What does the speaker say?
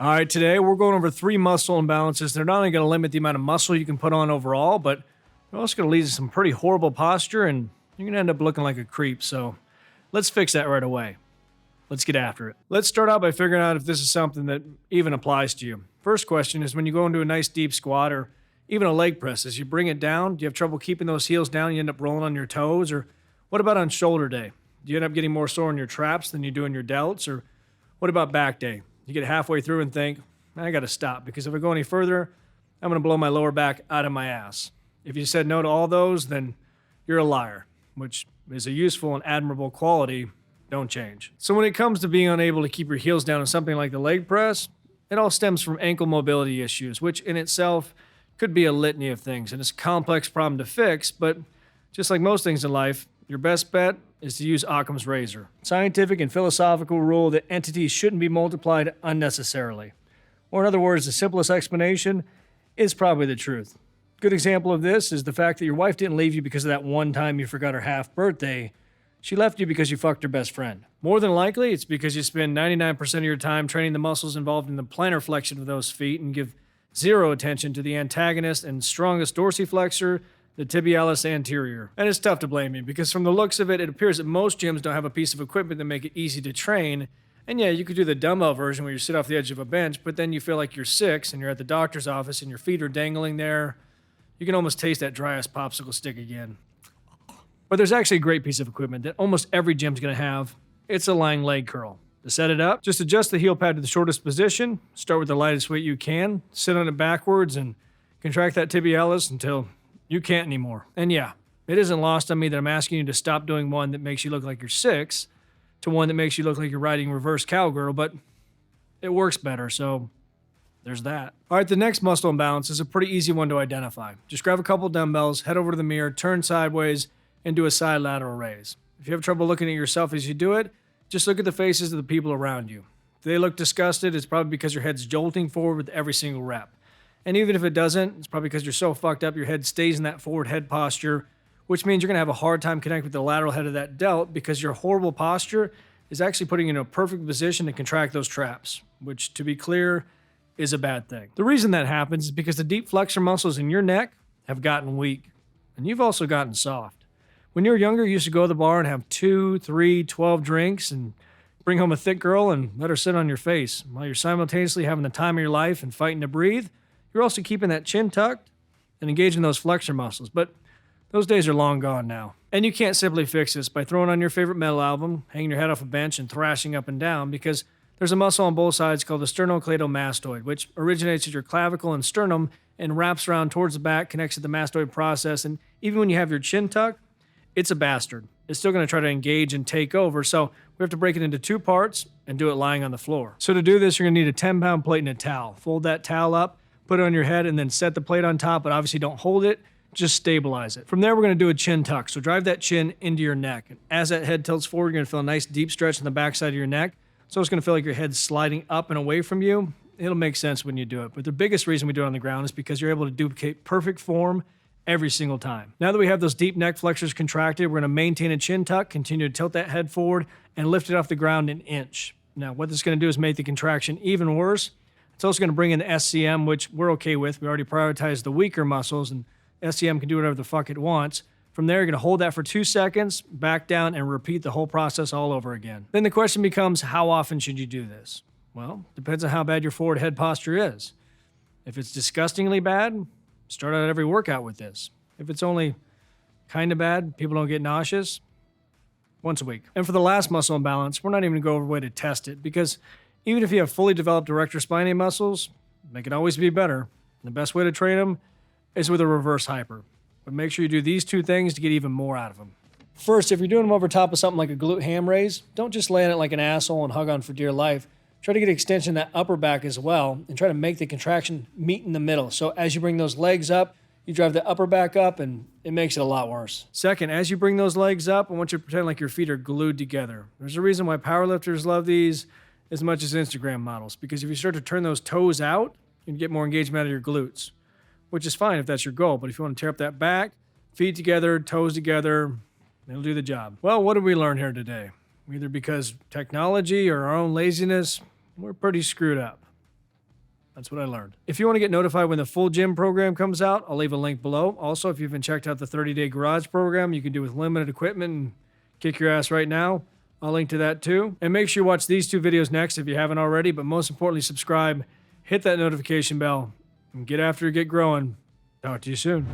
All right, today we're going over 3 muscle imbalances. They're not only going to limit the amount of muscle you can put on overall, but they're also going to lead to some pretty horrible posture, and you're going to end up looking like a creep. So let's fix that right away. Let's get after it. Let's start out by figuring out if this is something that even applies to you. First question is when you go into a nice deep squat or even a leg press, as you bring it down, do you have trouble keeping those heels down? You end up rolling on your toes? Or what about on shoulder day? Do you end up getting more sore in your traps than you do in your delts? Or what about back day? You get halfway through and think, I got to stop because if I go any further, I'm going to blow my lower back out of my ass. If you said no to all those, then you're a liar, which is a useful and admirable quality. Don't change. So when it comes to being unable to keep your heels down on something like the leg press, it all stems from ankle mobility issues, which in itself could be a litany of things. And it's a complex problem to fix, but just like most things in life, your best bet is to use Occam's razor. Scientific and philosophical rule that entities shouldn't be multiplied unnecessarily. Or in other words, the simplest explanation is probably the truth. Good example of this is the fact that your wife didn't leave you because of that one time you forgot her half birthday. She left you because you fucked her best friend. More than likely, it's because you spend 99% of your time training the muscles involved in the plantar flexion of those feet and give zero attention to the antagonist and strongest dorsiflexor, the tibialis anterior. And it's tough to blame you because from the looks of it, it appears that most gyms don't have a piece of equipment that make it easy to train. And yeah, you could do the dumbbell version where you sit off the edge of a bench, but then you feel like you're 6 and you're at the doctor's office and your feet are dangling there. You can almost taste that dry ass popsicle stick again. But there's actually a great piece of equipment that almost every gym's gonna have. It's a lying leg curl. To set it up, just adjust the heel pad to the shortest position, start with the lightest weight you can, sit on it backwards and contract that tibialis until you can't anymore. And yeah, it isn't lost on me that I'm asking you to stop doing one that makes you look like you're 6 to one that makes you look like you're riding reverse cowgirl, but it works better, so there's that. All right, the next muscle imbalance is a pretty easy one to identify. Just grab a couple dumbbells, head over to the mirror, turn sideways, and do a side lateral raise. If you have trouble looking at yourself as you do it, just look at the faces of the people around you. If they look disgusted, it's probably because your head's jolting forward with every single rep. And even if it doesn't, it's probably because you're so fucked up your head stays in that forward head posture, which means you're going to have a hard time connecting with the lateral head of that delt because your horrible posture is actually putting you in a perfect position to contract those traps, which, to be clear, is a bad thing. The reason that happens is because the deep flexor muscles in your neck have gotten weak, and you've also gotten soft. When you were younger, you used to go to the bar and have 2, 3, 12 drinks and bring home a thick girl and let her sit on your face while you're simultaneously having the time of your life and fighting to breathe. You're also keeping that chin tucked and engaging those flexor muscles, but those days are long gone now. And you can't simply fix this by throwing on your favorite metal album, hanging your head off a bench, and thrashing up and down because there's a muscle on both sides called the Sternocleidomastoid, which originates at your clavicle and sternum and wraps around towards the back, connects to the mastoid process, and even when you have your chin tucked, it's a bastard. It's still going to try to engage and take over, so we have to break it into 2 parts and do it lying on the floor. So to do this, you're going to need a 10-pound plate and a towel. Fold that towel up, put it on your head, and then set the plate on top, but obviously don't hold it, just stabilize it. From there, we're going to do a chin tuck, so drive that chin into your neck. And as that head tilts forward, you're going to feel a nice deep stretch in the backside of your neck, so it's going to feel like your head's sliding up and away from you. It'll make sense when you do it, but the biggest reason we do it on the ground is because you're able to duplicate perfect form every single time. Now that we have those deep neck flexors contracted, we're going to maintain a chin tuck, continue to tilt that head forward, and lift it off the ground an inch. Now, what this is going to do is make the contraction even worse. It's also going to bring in the SCM, which we're okay with. We already prioritized the weaker muscles, and SCM can do whatever the fuck it wants. From there, you're going to hold that for 2 seconds, back down, and repeat the whole process all over again. Then the question becomes, how often should you do this? Well, depends on how bad your forward head posture is. If it's disgustingly bad, start out every workout with this. If it's only kind of bad, people don't get nauseous, once a week. And for the last muscle imbalance, we're not even going to go over a way to test it because even if you have fully developed erector spinae muscles, they can always be better. And the best way to train them is with a reverse hyper. But make sure you do these 2 things to get even more out of them. First, if you're doing them over top of something like a glute ham raise, don't just lay on it like an asshole and hug on for dear life. Try to get extension in that upper back as well and try to make the contraction meet in the middle. So as you bring those legs up, you drive the upper back up and it makes it a lot worse. Second, as you bring those legs up, I want you to pretend like your feet are glued together. There's a reason why powerlifters love these as much as Instagram models, because if you start to turn those toes out, you can get more engagement out of your glutes, which is fine if that's your goal. But if you want to tear up that back, feet together, toes together, it'll do the job. Well, what did we learn here today? Either because technology or our own laziness, we're pretty screwed up. That's what I learned. If you want to get notified when the full gym program comes out, I'll leave a link below. Also, if you haven't checked out the 30-day garage program you can do with limited equipment and kick your ass right now, I'll link to that too. And make sure you watch these 2 videos next if you haven't already, but most importantly, subscribe, hit that notification bell, and get after it, get growing. Talk to you soon.